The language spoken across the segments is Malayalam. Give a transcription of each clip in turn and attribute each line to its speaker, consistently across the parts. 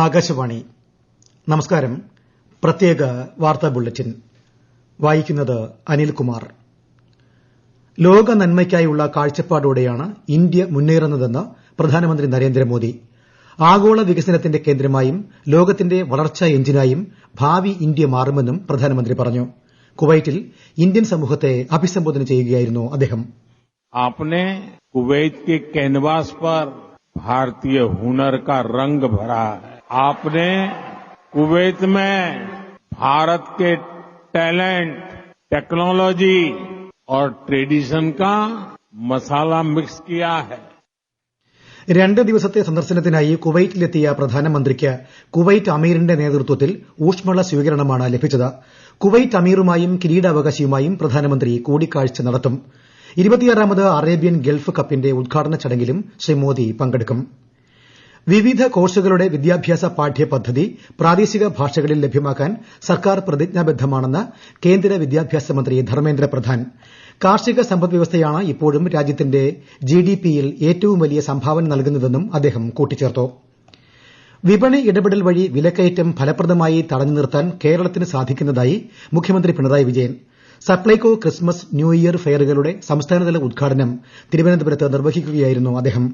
Speaker 1: ആകാശവാണി നമസ്കാരം. പ്രത്യേക വാർത്താ ബുള്ളറ്റിൻ വായിക്കുന്നത് അനിൽകുമാർ. ലോക നന്മയ്ക്കായുള്ള കാഴ്ചപ്പാടോടെയാണ് ഇന്ത്യ മുന്നേറുന്നതെന്ന് പ്രധാനമന്ത്രി നരേന്ദ്രമോദി. ആഗോള വികസനത്തിന്റെ കേന്ദ്രമായും ലോകത്തിന്റെ വളർച്ചാ എഞ്ചിനായും ഭാവി ഇന്ത്യ മാറുമെന്നും പ്രധാനമന്ത്രി പറഞ്ഞു. കുവൈറ്റിൽ ഇന്ത്യൻ സമൂഹത്തെ അഭിസംബോധന ചെയ്യുകയായിരുന്നു അദ്ദേഹം.
Speaker 2: आपने कुवैत के कैनवास पर भारतीय हुनर का रंग भरा है. आपने कुवैत में भारत के टैलेंट, टेक्नोलॉजी और ट्रेडिशन का मसाला मिक्स किया है.
Speaker 1: 2 ദിവസത്തെ സന്ദർശനത്തിനായി കുവൈറ്റിലെത്തിയ പ്രധാനമന്ത്രിക്ക് കുവൈറ്റ് അമീറിന്റെ നേതൃത്വത്തിൽ ഊഷ്മള സ്വീകരണമാണ് ലഭിച്ചത്. കുവൈറ്റ് അമീറുമായും കിരീടാവകാശിയുമായും പ്രധാനമന്ത്രി കൂടിക്കാഴ്ച നടത്തും. 26ാമത് അറേബ്യൻ ഗൾഫ് കപ്പിന്റെ ഉദ്ഘാടന ചടങ്ങിലും ശ്രീ മോദി പങ്കെടുക്കും. വിവിധ കോഴ്സുകളുടെ വിദ്യാഭ്യാസ പാഠ്യപദ്ധതി പ്രാദേശിക ഭാഷകളിൽ ലഭ്യമാക്കാൻ സർക്കാർ പ്രതിജ്ഞാബദ്ധമാണെന്ന് കേന്ദ്ര വിദ്യാഭ്യാസ മന്ത്രി ധർമ്മേന്ദ്ര പ്രധാൻ. കാർഷിക സമ്പദ്വ്യവസ്ഥയാണ് ഇപ്പോഴും രാജ്യത്തിന്റെ ജിഡിപിയിൽ ഏറ്റവും വലിയ സംഭാവന നൽകുന്നതെന്നും അദ്ദേഹം കൂട്ടിച്ചേർത്തു. വിപണി ഇടപെടൽ വഴി വിലക്കയറ്റം ഫലപ്രദമായി തടഞ്ഞു നിർത്താൻ കേരളത്തിന് സാധിക്കുന്നതായി മുഖ്യമന്ത്രി Pinarayi Vijayan. Supplyco Christmas new year ഫെയറുകളുടെ സംസ്ഥാനതല ഉദ്ഘാടനം തിരുവനന്തപുരത്ത് നിർവഹിക്കുകയായിരുന്നു അദ്ദേഹം.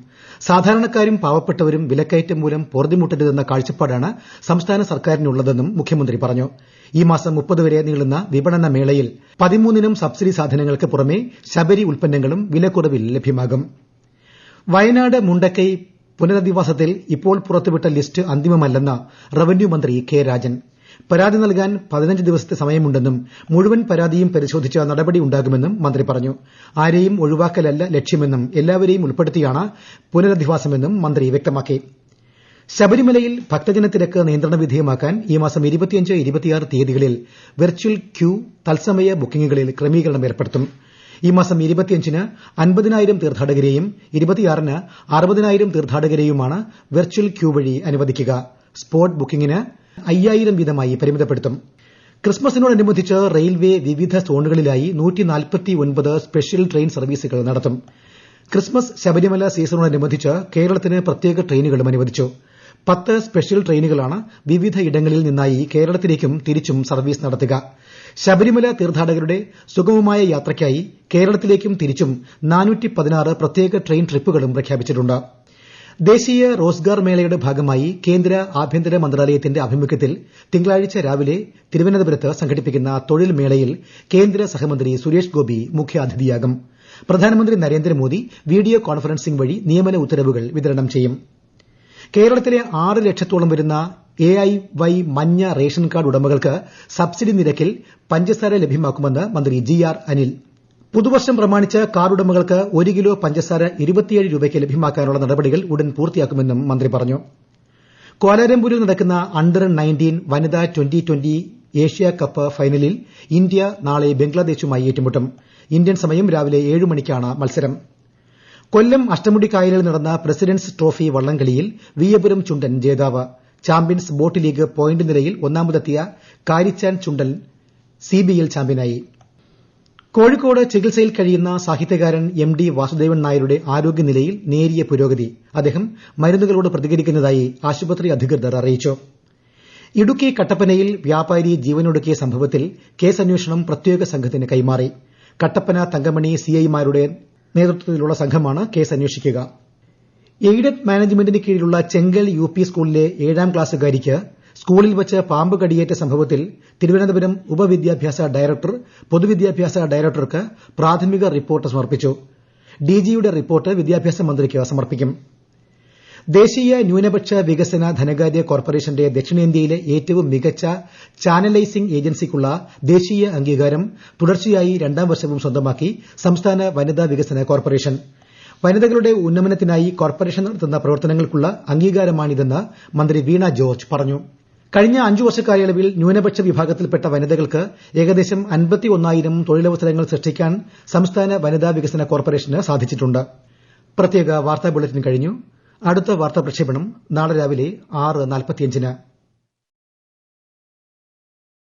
Speaker 1: സാധാരണക്കാരും പാവപ്പെട്ടവരും വിലക്കയറ്റം മൂലം പൊറുതിമുട്ടരുതെന്ന കാഴ്ചപ്പാടാണ് സംസ്ഥാന സർക്കാരിനുള്ളതെന്നും മുഖ്യമന്ത്രി പറഞ്ഞു. ഈ മാസം 30 വരെ നീളുന്ന വിപണന മേളയിൽ 13 സബ്സിഡി സാധനങ്ങൾക്ക് പുറമെ ശബരി ഉൽപ്പന്നങ്ങളും വിലക്കുറവിൽ ലഭ്യമാകും. വയനാട് മുണ്ടക്കൈ പുനരധിവാസത്തിൽ ഇപ്പോൾ പുറത്തുവിട്ട ലിസ്റ്റ് അന്തിമമല്ലെന്ന് റവന്യൂ മന്ത്രി കെ രാജൻ. പരാതി നൽകാൻ 15 ദിവസത്തെ സമയമുണ്ടെന്നും മുഴുവൻ പരാതിയും പരിശോധിച്ച് നടപടിയുണ്ടാകുമെന്നും മന്ത്രി പറഞ്ഞു. ആരെയും ഒഴിവാക്കലല്ല ലക്ഷ്യമെന്നും എല്ലാവരെയും ഉൾപ്പെടുത്തിയാണ് പുനരധിവാസമെന്നും മന്ത്രി വ്യക്തമാക്കി. ശബരിമലയിൽ ഭക്തജനത്തിരക്ക് നിയന്ത്രണ വിധേയമാക്കാൻ ഈ മാസം 25, 26 തീയതികളിൽ വെർച്വൽ ക്യൂ തത്സമയ ബുക്കിംഗുകളിൽ ക്രമീകരണം ഏർപ്പെടുത്തും. ഈ മാസം 25-ന് 50,000 തീർത്ഥാടകരെയും 26-ന് 60,000 തീർത്ഥാടകരെയുമാണ് വെർച്വൽ ക്യൂ വഴി അനുവദിക്കുക. സ്പോട്ട് ബുക്കിംഗിന് 5,000 വീതമായി പരിമിതപ്പെടുത്തും. ക്രിസ്മസിനോടനുബന്ധിച്ച് റെയിൽവേ വിവിധ സോണുകളിലായി 149 സ്പെഷ്യൽ ട്രെയിൻ സർവീസുകൾ നടത്തും. ക്രിസ്മസ് ശബരിമല സീസണോടനുബന്ധിച്ച് കേരളത്തിന് പ്രത്യേക ട്രെയിനുകളും അനുവദിച്ചു. 10 സ്പെഷ്യൽ ട്രെയിനുകളാണ് വിവിധ ഇടങ്ങളിൽ നിന്നായി കേരളത്തിലേക്കും തിരിച്ചും സർവീസ് നടത്തുക. ശബരിമല തീർത്ഥാടകരുടെ സുഗമമായ യാത്രയ്ക്കായി കേരളത്തിലേക്കും തിരിച്ചും 416 പ്രത്യേക ട്രെയിൻ ട്രിപ്പുകളും പ്രഖ്യാപിച്ചിട്ടുണ്ട്. ദേശീയ റോസ്ഗാർ മേളയുടെ ഭാഗമായി കേന്ദ്ര ആഭ്യന്തര മന്ത്രാലയത്തിന്റെ ആഭിമുഖ്യത്തിൽ തിങ്കളാഴ്ച രാവിലെ തിരുവനന്തപുരത്ത് സംഘടിപ്പിക്കുന്ന തൊഴിൽ മേളയിൽ കേന്ദ്ര സഹമന്ത്രി സുരേഷ് ഗോപി മുഖ്യാതിഥിയാകും. പ്രധാനമന്ത്രി നരേന്ദ്രമോദി വീഡിയോ കോൺഫറൻസിംഗ് വഴി നിയമന ഉത്തരവുകൾ വിതരണം ചെയ്യും. കേരളത്തിലെ 6 ലക്ഷത്തോളം വരുന്ന AIY മഞ്ഞ റേഷൻ കാർഡ് ഉടമകൾക്ക് സബ്സിഡി നിരക്കിൽ പഞ്ചസാര ലഭ്യമാക്കുമെന്ന് മന്ത്രി GR അനിൽ. പുതുവർഷം പ്രമാണിച്ച് കാർഡ് ഉടമകൾക്ക് 1 കിലോ പഞ്ചസാര 27 രൂപയ്ക്ക് ലഭ്യമാക്കാനുള്ള നടപടികൾ ഉടൻ പൂർത്തിയാക്കുമെന്നും മന്ത്രി പറഞ്ഞു. ക്വാലാലംപൂരിൽ നടക്കുന്ന അണ്ടർ 19 വനിതാ 2020 ഏഷ്യ കപ്പ് ഫൈനലിൽ ഇന്ത്യ നാളെ ബംഗ്ലാദേശുമായി ഏറ്റുമുട്ടും. ഇന്ത്യൻ സമയം രാവിലെ 7 മണിക്കാണ് മത്സരം. കൊല്ലം അഷ്ടമുടിക്കായലിൽ നടന്ന പ്രസിഡന്റ്സ് ട്രോഫി വള്ളംകളിയിൽ വിയ്യപുരം ചുണ്ടൻ ജേതാവ്. ചാമ്പ്യൻസ് ബോട്ട് ലീഗ് പോയിന്റ് നിലയിൽ ഒന്നാമതെത്തിയ കാരിച്ചാൻ ചുണ്ടൻ CBL ചാമ്പ്യനായി. കോഴിക്കോട് ചികിത്സയിൽ കഴിയുന്ന സാഹിത്യകാരൻ MD വാസുദേവൻ നായരുടെ ആരോഗ്യനിലയിൽ നേരിയ പുരോഗതി. അദ്ദേഹം മരുന്നുകളോട് പ്രതികരിക്കുന്നതായി ആശുപത്രി അധികൃതർ അറിയിച്ചു. ഇടുക്കി കട്ടപ്പനയിൽ വ്യാപാരി ജീവനൊടുക്കിയ സംഭവത്തിൽ കേസന്വേഷണം പ്രത്യേക സംഘത്തിന് കൈമാറി. കട്ടപ്പന തങ്കമണി CIമാരുടെ നേതൃത്വത്തിലുള്ള സംഘമാണ് കേസ് അന്വേഷിക്കുക. എയ്ഡഡ് മാനേജ്മെന്റിന് കീഴിലുള്ള ചെങ്കൽ UP സ്കൂളിലെ 7ാം ക്ലാസ്സുകാരിക്ക് സ്കൂളിൽ വച്ച് പാമ്പ് കടിയേറ്റ സംഭവത്തിൽ തിരുവനന്തപുരം ഉപവിദ്യാഭ്യാസ ഡയറക്ടർ പൊതുവിദ്യാഭ്യാസ ഡയറക്ടർക്ക് പ്രാഥമിക റിപ്പോർട്ട് സമർപ്പിച്ചു. DGയുടെ റിപ്പോർട്ട് വിദ്യാഭ്യാസ മന്ത്രിക്ക് സമർപ്പിക്കും. ദേശീയ ന്യൂനപക്ഷ വികസന ധനകാര്യ കോർപ്പറേഷന്റെ ദക്ഷിണേന്ത്യയിലെ ഏറ്റവും മികച്ച ചാനലൈസിംഗ് ഏജൻസിക്കുള്ള ദേശീയ അംഗീകാരം തുടർച്ചയായി 2ാം വർഷവും സ്വന്തമാക്കി സംസ്ഥാന വനിതാ വികസന കോർപ്പറേഷൻ. വനിതകളുടെ ഉന്നമനത്തിനായി കോർപ്പറേഷൻ നടത്തുന്ന പ്രവർത്തനങ്ങൾക്കുള്ള അംഗീകാരമാണിതെന്ന് മന്ത്രി വീണ ജോർജ് പറഞ്ഞു. കഴിഞ്ഞ 5 വർഷക്കാലയളവിൽ ന്യൂനപക്ഷ വിഭാഗത്തിൽപ്പെട്ട വനിതകൾക്ക് ഏകദേശം 51,000 തൊഴിലവസരങ്ങൾ സൃഷ്ടിക്കാൻ സംസ്ഥാന വനിതാ വികസന കോർപ്പറേഷന് സാധിച്ചിട്ടുണ്ട്. പ്രത്യേക വാർത്താ ബുള്ളറ്റിൻ കഴിഞ്ഞു. അടുത്ത വാർത്താ പ്രക്ഷേപണം നാളെ രാവിലെ 6:45-ന്.